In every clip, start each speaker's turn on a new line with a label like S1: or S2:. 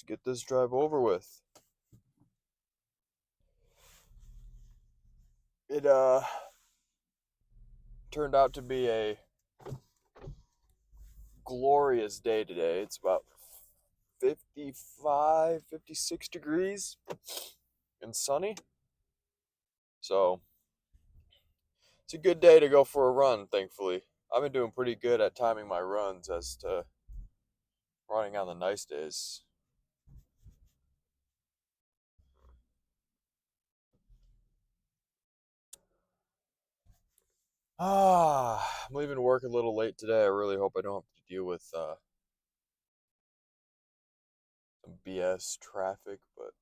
S1: get this drive over with. It turned out to be a glorious day today. It's about 55, 56 degrees and sunny. So it's a good day to go for a run, thankfully. I've been doing pretty good at timing my runs as to running on the nice days. I'm leaving work a little late today. I really hope I don't have to deal with some BS traffic, but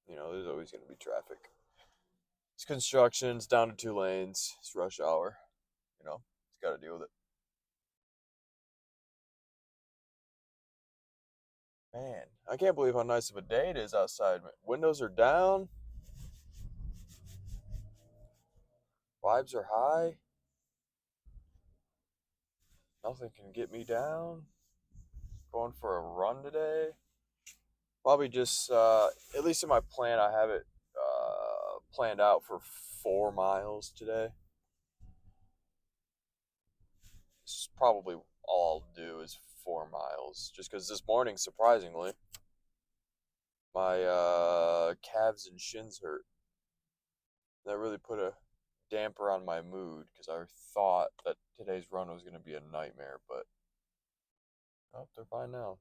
S1: there's always going to be traffic. It's construction. It's down to 2 lanes. It's rush hour. It's got to deal with it. Man, I can't believe how nice of a day it is outside. Windows are down. Vibes are high. Nothing can get me down. Going for a run today. Probably just, at least in my plan, I have it planned out for 4 miles today. This is probably all I'll do is 4 miles. Just because this morning, surprisingly, my calves and shins hurt. That really put a damper on my mood because I thought that today's run was going to be a nightmare, but they're fine now.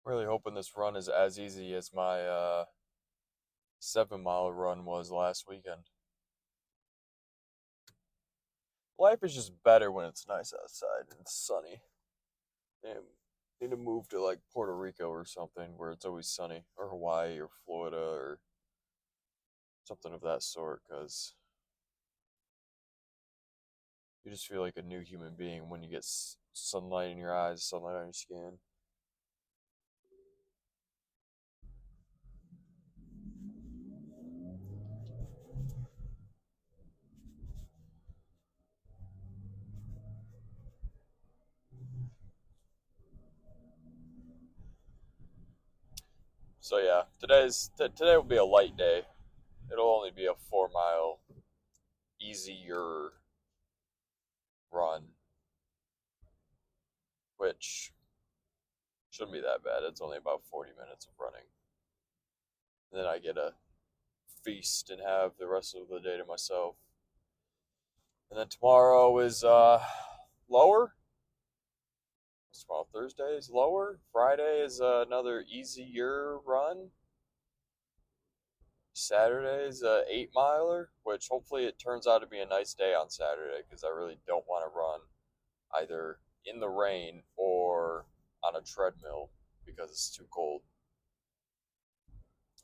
S1: Really hoping this run is as easy as my 7 mile run was last weekend. Life is just better when it's nice outside and it's sunny. And need to move to like Puerto Rico or something where it's always sunny, or Hawaii or Florida or something of that sort, because you just feel like a new human being when you get sunlight in your eyes, sunlight on your skin. So yeah, today will be a light day. It'll only be a 4 mile easier run, which shouldn't be that bad. It's only about 40 minutes of running. And then I get a feast and have the rest of the day to myself. And then tomorrow is lower. What's tomorrow? Thursday is lower. Friday is another easier run. Saturday is a 8 miler, which hopefully it turns out to be a nice day on Saturday because I really don't want to run either in the rain or on a treadmill because it's too cold.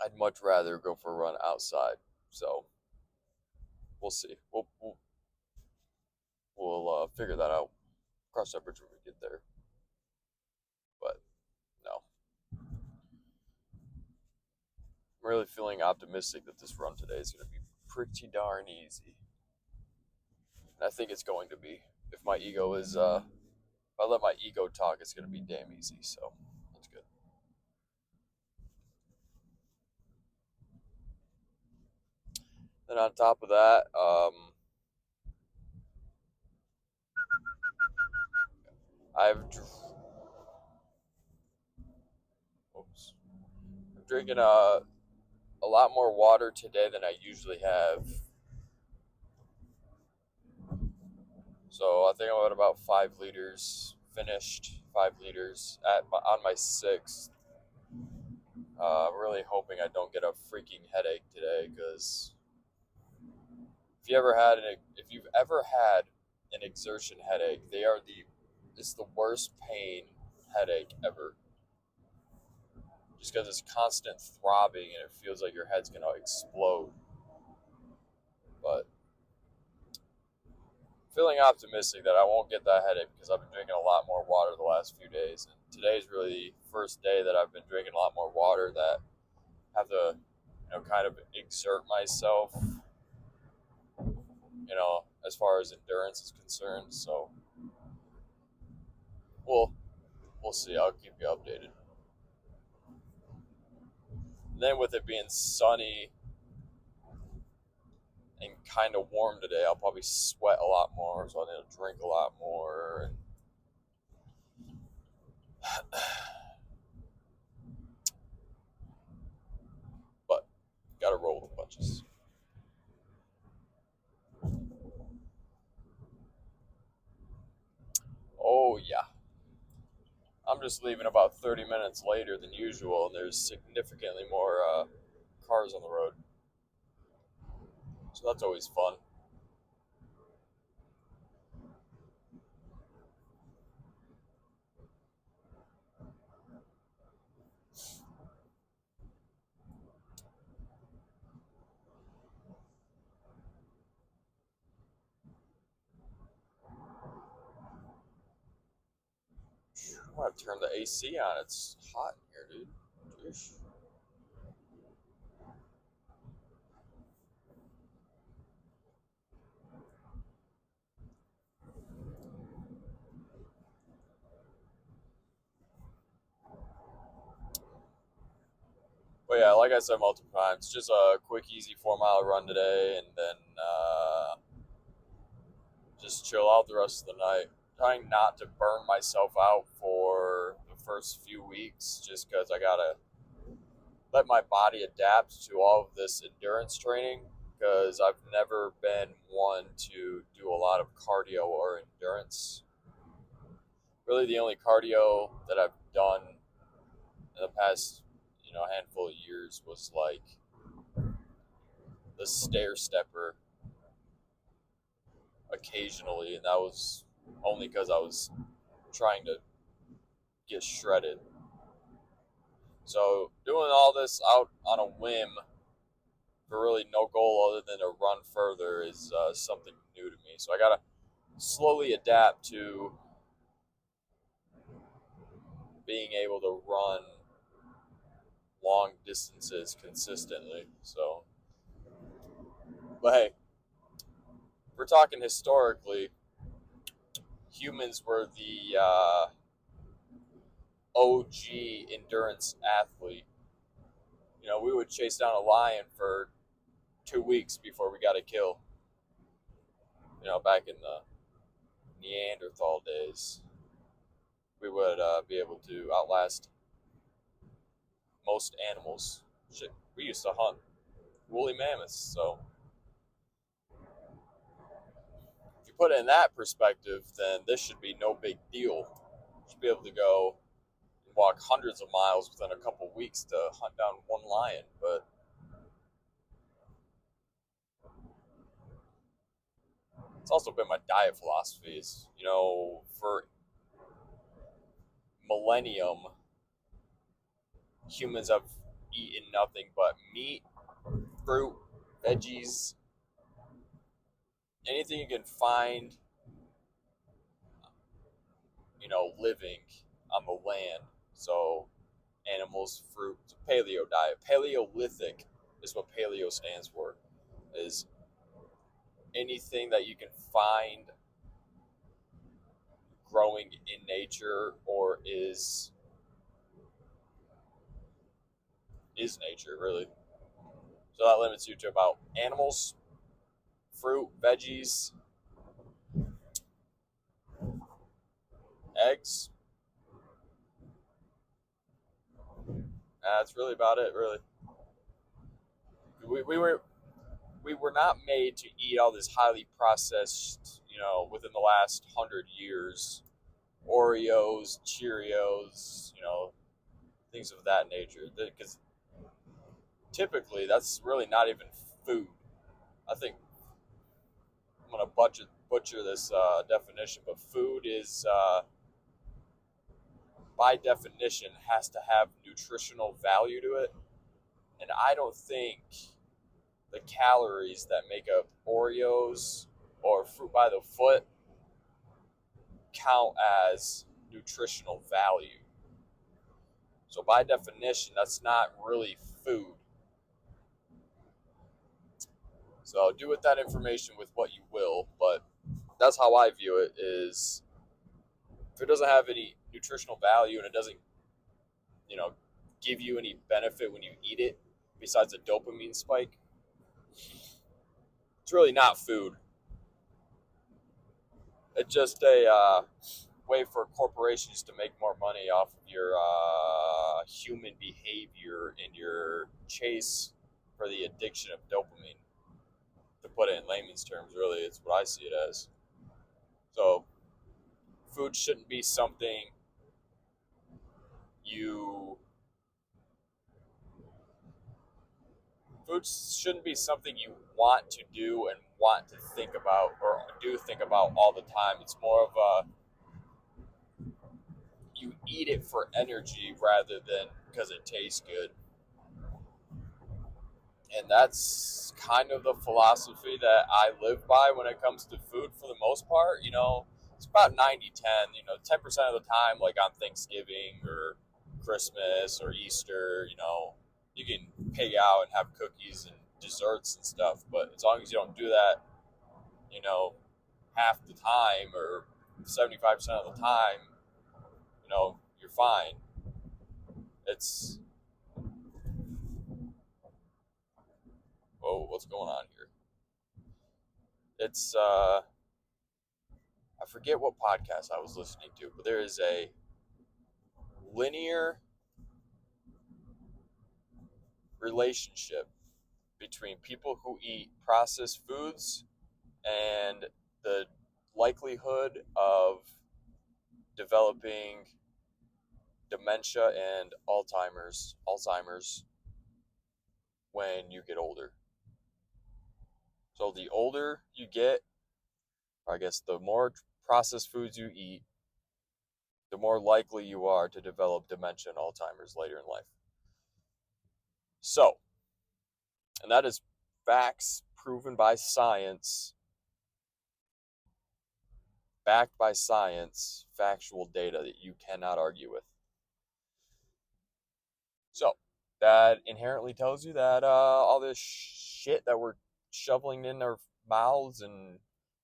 S1: I'd much rather go for a run outside. So we'll see. We'll figure that out. Cross that bridge when we get there. But no, I'm really feeling optimistic that this run today is going to be pretty darn easy. And I think it's going to be. If my ego is, if I let my ego talk, it's going to be damn easy. So that's good. Then on top of that, I've oops, I'm drinking a lot more water today than I usually have. So I think I'm at about 5 liters finished. 5 liters on my sixth. I'm really hoping I don't get a freaking headache today because if you've ever had an exertion headache, it's the worst pain headache ever. Just because it's constant throbbing and it feels like your head's gonna explode. But feeling optimistic that I won't get that headache because I've been drinking a lot more water the last few days. And today's really the first day that I've been drinking a lot more water that have to, kind of exert myself, as far as endurance is concerned. So we'll we'll see. I'll keep you updated. And then with it being sunny and kind of warm today, I'll probably sweat a lot more, so I need to drink a lot more. But gotta roll with the punches. Oh yeah, I'm just leaving about 30 minutes later than usual, and there's significantly more cars on the road, so that's always fun. I'm gonna turn the AC on. It's hot in here, dude. Jeez. But yeah, like I said multiple times, just a quick, easy 4 mile run today, and then just chill out the rest of the night. Trying not to burn myself out for the first few weeks, just because I gotta let my body adapt to all of this endurance training. Because I've never been one to do a lot of cardio or endurance. Really, the only cardio that I've done in the past, handful of years was like the stair stepper occasionally, and that was only because I was trying to get shredded. So doing all this out on a whim for really no goal other than to run further is something new to me. So I gotta slowly adapt to being able to run long distances consistently. So, but hey, if we're talking historically, humans were the OG endurance athlete. We would chase down a lion for 2 weeks before we got a kill. Back in the Neanderthal days, we would be able to outlast most animals. Shit, we used to hunt woolly mammoths. So if you put it in that perspective, then this should be no big deal. You should be able to go and walk hundreds of miles within a couple weeks to hunt down one lion. But it's also been my diet philosophy. Is for millennium, humans have eaten nothing but meat, fruit, veggies, anything you can find, living on the land. So animals, fruit, paleo diet. Paleolithic is what paleo stands for. Is anything that you can find growing in nature or is nature really. So that limits you to about animals, fruit, veggies, eggs. That's really about it, really. We were not made to eat all this highly processed, within the last 100 years, Oreos, Cheerios, things of that nature. Because typically, that's really not even food. I think I'm gonna butcher this definition, but food is, by definition, has to have nutritional value to it, and I don't think the calories that make up Oreos or fruit by the foot count as nutritional value. So by definition, that's not really food. So do with that information with what you will, but that's how I view it. Is if it doesn't have any nutritional value and it doesn't, you know, give you any benefit when you eat it besides a dopamine spike, it's really not food. It's just a way for corporations to make more money off of your human behavior and your chase for the addiction of dopamine. To put it in layman's terms, really, it's what I see it as. So, food shouldn't be something you food shouldn't be something you want to do and want to think about or do think about all the time. It's more of a you eat it for energy rather than because it tastes good. And that's kind of the philosophy that I live by when it comes to food for the most part. It's about 90-10. 10% of the time, like on Thanksgiving or Christmas or Easter, you can pig out and have cookies and desserts and stuff. But as long as you don't do that, you know, half the time or 75% of the time, you're fine. It's, what's going on here? It's, I forget what podcast I was listening to, but there is a linear relationship between people who eat processed foods and the likelihood of developing dementia and Alzheimer's when you get older. So the older you get, or I guess the more processed foods you eat, the more likely you are to develop dementia and Alzheimer's later in life. So, and that is facts proven by science, backed by science, factual data that you cannot argue with. So, that inherently tells you that all this shit that we're shoveling in our mouths and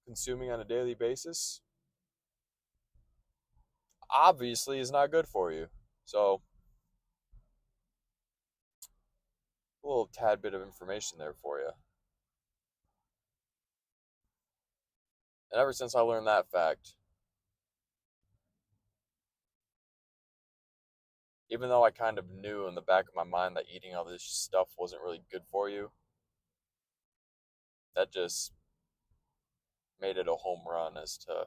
S1: consuming on a daily basis obviously is not good for you. So, a little tad bit of information there for you. And ever since I learned that fact, even though I kind of knew in the back of my mind that eating all this stuff wasn't really good for you, that just made it a home run as to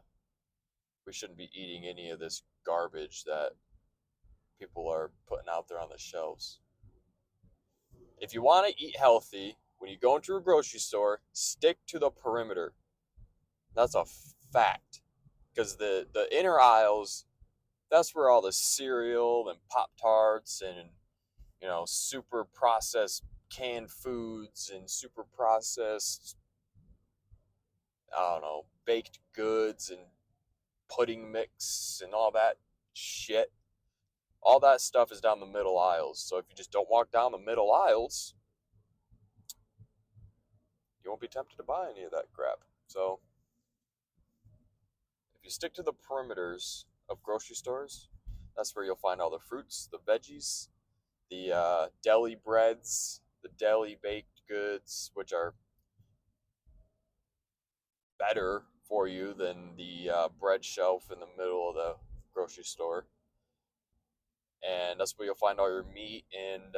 S1: we shouldn't be eating any of this garbage that people are putting out there on the shelves. If you want to eat healthy, when you go into a grocery store, stick to the perimeter. That's a fact. Because the inner aisles, that's where all the cereal and Pop Tarts and super processed canned foods and super processed, I don't know, baked goods and pudding mix and all that shit. All that stuff is down the middle aisles. So if you just don't walk down the middle aisles, you won't be tempted to buy any of that crap. So if you stick to the perimeters of grocery stores, that's where you'll find all the fruits, the veggies, the deli breads, the deli baked goods, which are better for you than the bread shelf in the middle of the grocery store. And that's where you'll find all your meat and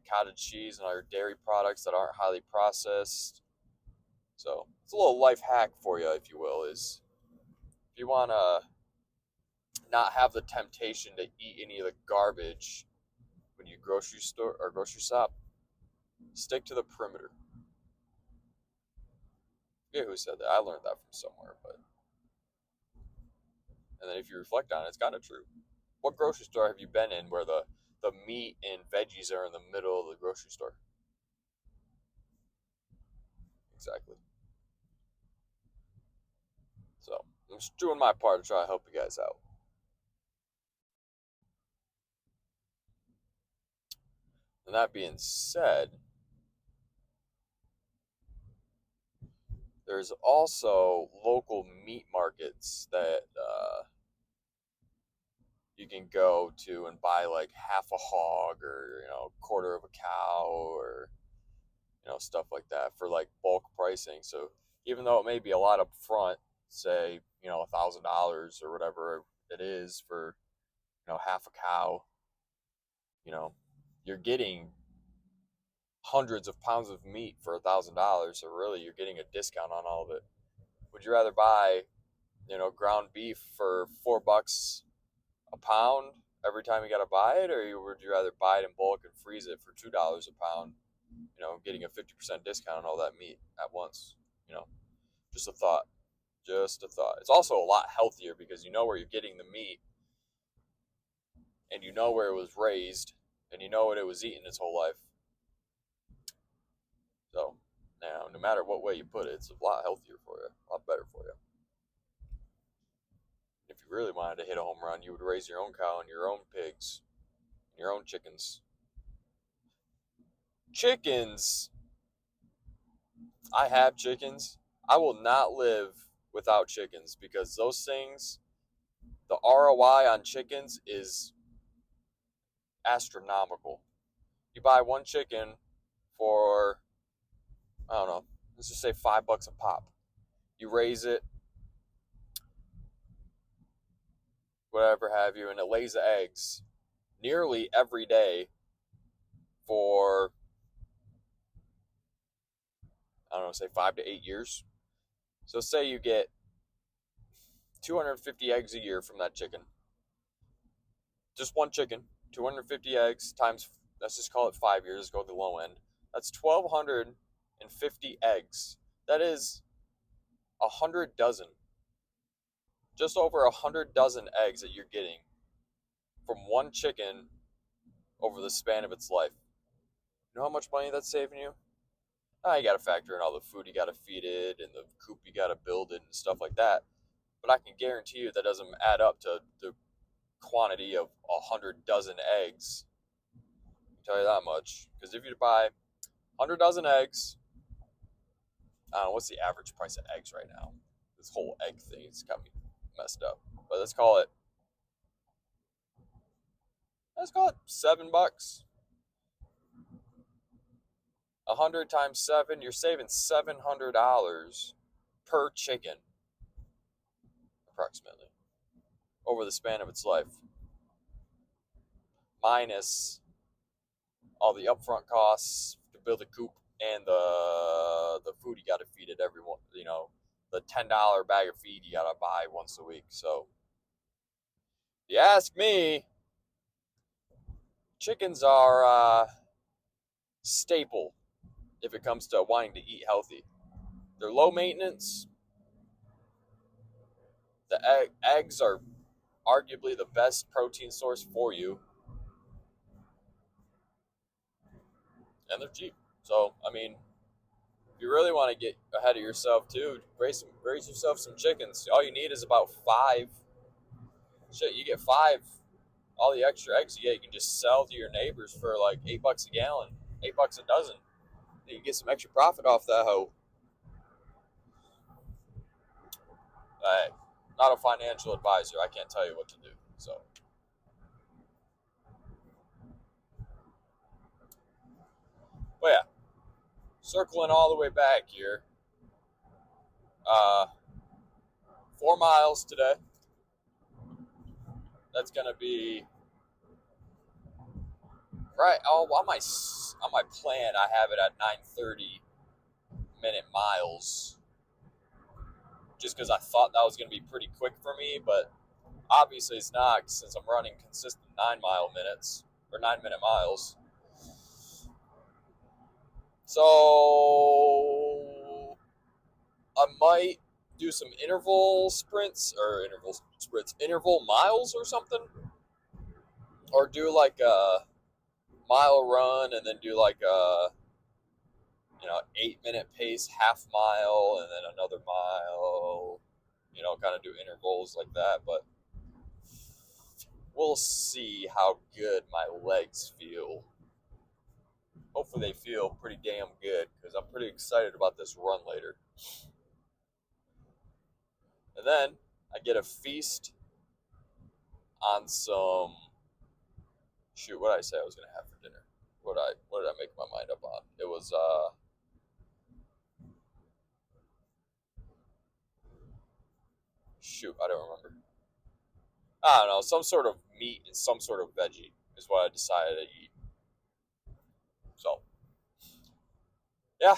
S1: cottage cheese and all your dairy products that aren't highly processed. So it's a little life hack for you, if you will, is if you want to not have the temptation to eat any of the garbage when you grocery store or grocery shop, stick to the perimeter. I forget who said that. I learned that from somewhere, but and then if you reflect on it, it's kind of true. What grocery store have you been in where the meat and veggies are in the middle of the grocery store? Exactly. So I'm just doing my part to try to help you guys out. And that being said, there's also local meat markets that you can go to and buy like half a hog or quarter of a cow or stuff like that for like bulk pricing. So even though it may be a lot up front, say $1,000 or whatever it is for half a cow, you know you're getting hundreds of pounds of meat for $1,000. So really, you're getting a discount on all of it. Would you rather buy ground beef for $4 a pound every time you got to buy it, or would you rather buy it in bulk and freeze it for $2 a pound? Getting a 50% discount on all that meat at once. You know, just a thought. Just a thought. It's also a lot healthier because you know where you're getting the meat, and you know where it was raised, and you know what it was eating its whole life. So now, no matter what way you put it, it's a lot healthier for you, a lot better for you. If you really wanted to hit a home run, you would raise your own cow and your own pigs, and your own chickens. Chickens. I have chickens. I will not live without chickens because those things, the ROI on chickens is astronomical. You buy one chicken for, I don't know, let's just say $5 a pop. You raise it, whatever have you, and it lays eggs nearly every day for, I don't know, say 5 to 8 years. So say you get 250 eggs a year from that chicken. Just one chicken, 250 eggs times, let's just call it 5 years, let's go with the low end. That's 1,250 eggs. That is 100 dozen. Just over 100 dozen eggs that you're getting from one chicken over the span of its life. You know how much money that's saving you? Now you got to factor in all the food you got to feed it and the coop you got to build it and stuff like that. But I can guarantee you that doesn't add up to the quantity of 100 dozen eggs. I'll tell you that much. Because if you buy 100 dozen eggs, I don't know, what's the average price of eggs right now? This whole egg thing has got me messed up. But let's call it $7. 100 times 7, you're saving $700 per chicken, approximately, over the span of its life, minus all the upfront costs to build a coop and the food you got to feed it every one. The $10 bag of feed you got to buy once a week. So, if you ask me, chickens are staple if it comes to wanting to eat healthy. They're low maintenance. The eggs are arguably the best protein source for you, and they're cheap. So, I mean, if you really want to get ahead of yourself too, raise yourself some chickens. All you need is about 5. Shit, you get 5. All the extra eggs you get, you can just sell to your neighbors for like $8 a gallon, $8 a dozen. You can get some extra profit off that hoe. Not a financial advisor. I can't tell you what to do. So, but yeah, circling all the way back here. 4 miles today. That's gonna be right. Oh, on my plan, I have it at 9:30 minute miles, just because I thought that was gonna be pretty quick for me, but obviously it's not since I'm running consistent 9-mile minutes or 9-minute miles. So I might do some interval miles or something, or do like a mile run and then do like a 8-minute pace half mile and then another mile, kind of do intervals like that. But we'll see how good my legs feel. Hopefully they feel pretty damn good because I'm pretty excited about this run later. And then I get a feast on some, shoot, what did I say I was gonna have for dinner? What did I make my mind up on? It was shoot, I don't remember. I don't know, some sort of meat and some sort of veggie is what I decided to eat. So yeah,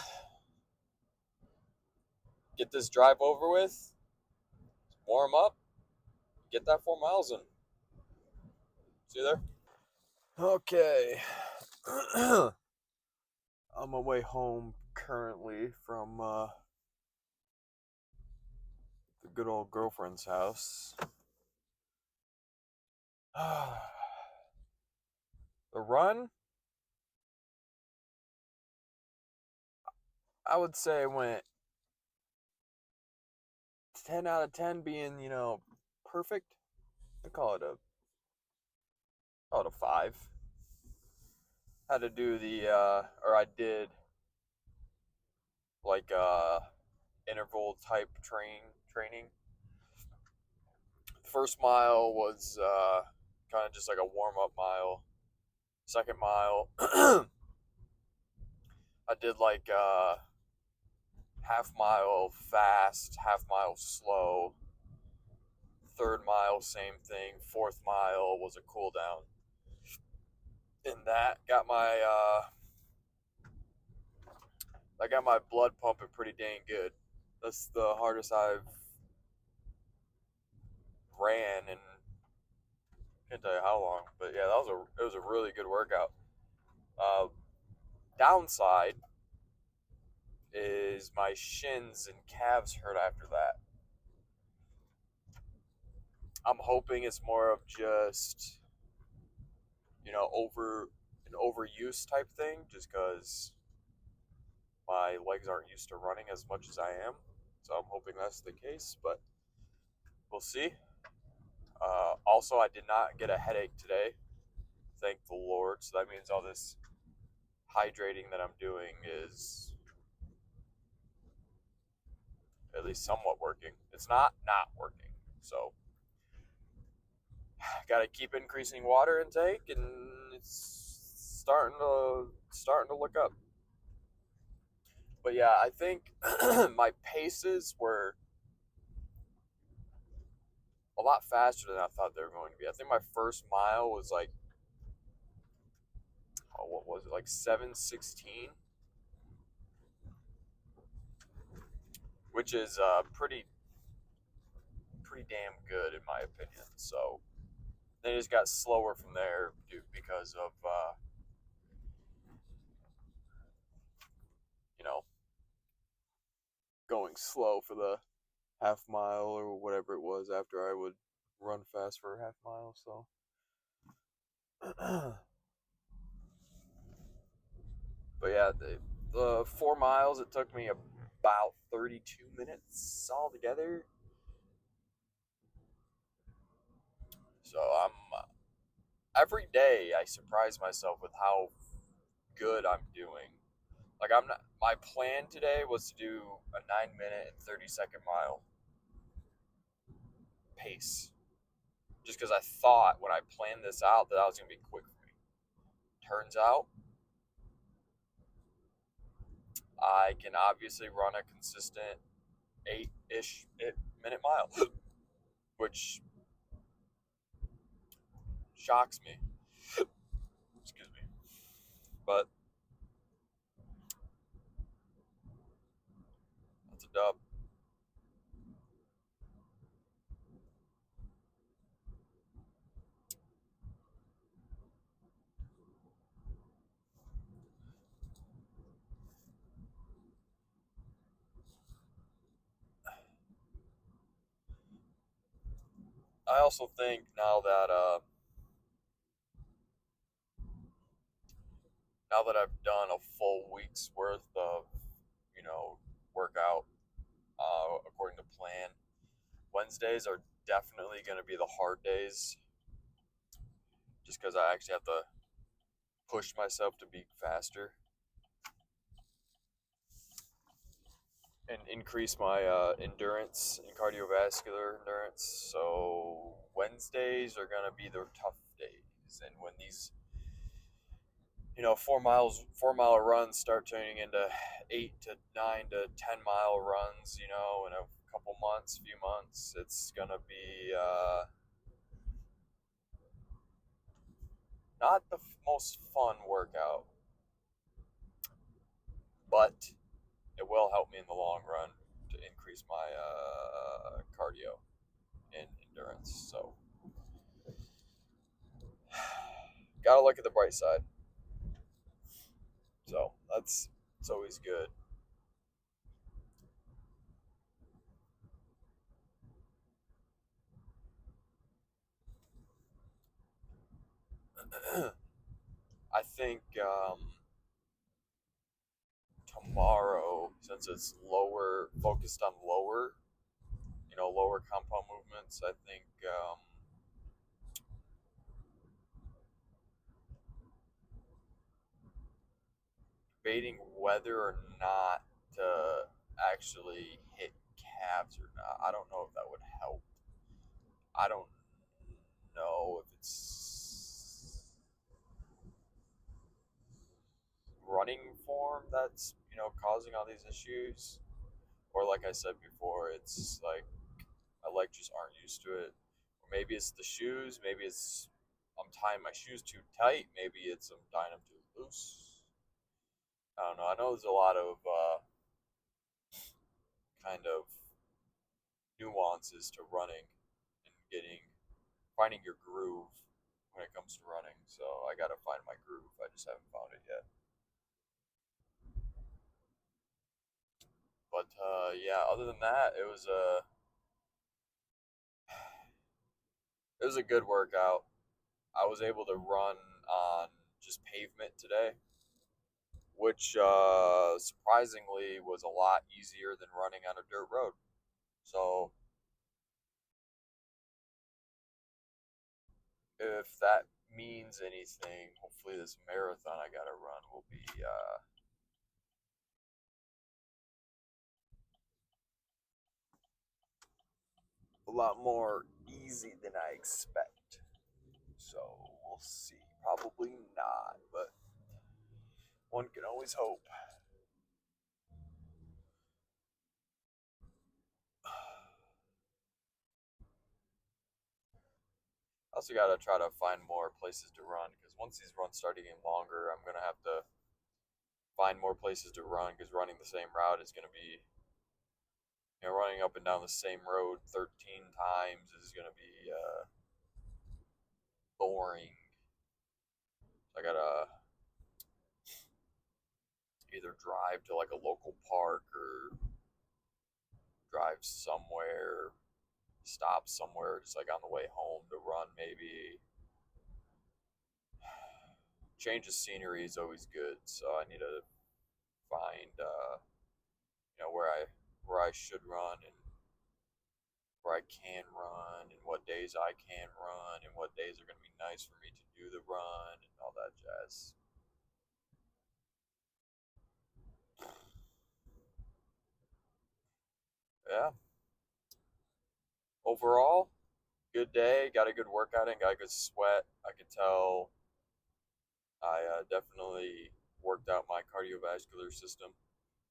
S1: get this drive over with, warm up, get that 4 miles in. See you there. Okay. On my way home currently from the good old girlfriend's house. The run, I would say went 10 out of 10 being, perfect. I call it a 5. Had to do or I did like interval type training. The first mile was kind of just like a warm up mile. Second mile, I did like half mile fast, half mile slow. Third mile, same thing. Fourth mile was a cool down. And that got my blood pumping pretty dang good. That's the hardest I've ran in can't tell you how long, but yeah, it was a really good workout. Uh, Downside is my shins and calves hurt after that. I'm hoping it's more of just an overuse type thing, just because my legs aren't used to running as much as I am. So I'm hoping that's the case, but we'll see. Also, I did not get a headache today, thank the Lord. So that means all this hydrating that I'm doing is at least somewhat working. It's not working. So got to keep increasing water intake, and it's starting to look up. But yeah, I think my paces were a lot faster than I thought they were going to be. I think my first mile was like, what was it, like 7:16, which is pretty damn good in my opinion. So then it just got slower from there because of you know going slow for the half mile or whatever it was after I would run fast for a half mile. So but yeah, the 4 miles, it took me about 32 minutes altogether. So I'm every day I surprise myself with how good I'm doing. Like I'm not. My plan today was to do a 9 minute and 30-second mile pace, just because I thought when I planned this out that I was gonna be quick for me. Turns out I can obviously run a consistent 8-ish minute mile, which shocks me. Excuse me. But that's a dub. I also think now that I've done a full week's worth of workout according to plan, Wednesdays are definitely going to be the hard days, just because I actually have to push myself to be faster. and increase my endurance and cardiovascular endurance. So Wednesdays are gonna be the tough days, and when these 4 mile runs start turning into 8 to 9 to 10 mile runs, in a couple months, few months, it's gonna be not the most fun workout, but it will help me in the long run to increase my cardio and endurance. So gotta look at the bright side. So that's it's always good. I think tomorrow, since it's lower, focused on lower compound movements, I think debating whether or not to actually hit calves or not. I don't know if that would help. I don't know if it's running form that's causing all these issues, or like I said before, it's like my legs just aren't used to it. Or maybe it's the shoes. Maybe it's I'm tying my shoes too tight. Maybe it's I'm tying them too loose. I don't know. I know there's a lot of kind of nuances to running and finding your groove when it comes to running. So I gotta find my groove. I just haven't found it yet. But yeah, other than that, it was a good workout. I was able to run on just pavement today, which surprisingly was a lot easier than running on a dirt road. So if that means anything, hopefully this marathon I gotta run will be a lot more easy than I expect. So we'll see. Probably not, but one can always hope. I also gotta try to find more places to run because once these runs start getting longer, I'm gonna have to find more places to run because running the same route is gonna be, running up and down the same road 13 times is gonna be boring. So I gotta either drive to like a local park or drive somewhere, stop somewhere, just like on the way home to run. Maybe change of scenery is always good. So I need to find where I should run and where I can run and what days I can run and what days are going to be nice for me to do the run and all that jazz. Yeah. Overall, good day. Got a good workout in. Got a good sweat. I could tell I definitely worked out my cardiovascular system.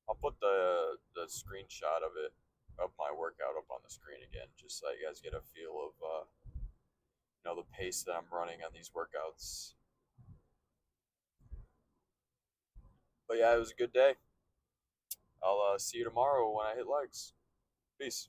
S1: I'll put the screenshot of it of my workout up on the screen again, just so you guys get a feel of the pace that I'm running on these workouts. But yeah, it was a good day. I'll see you tomorrow when I hit legs. Peace.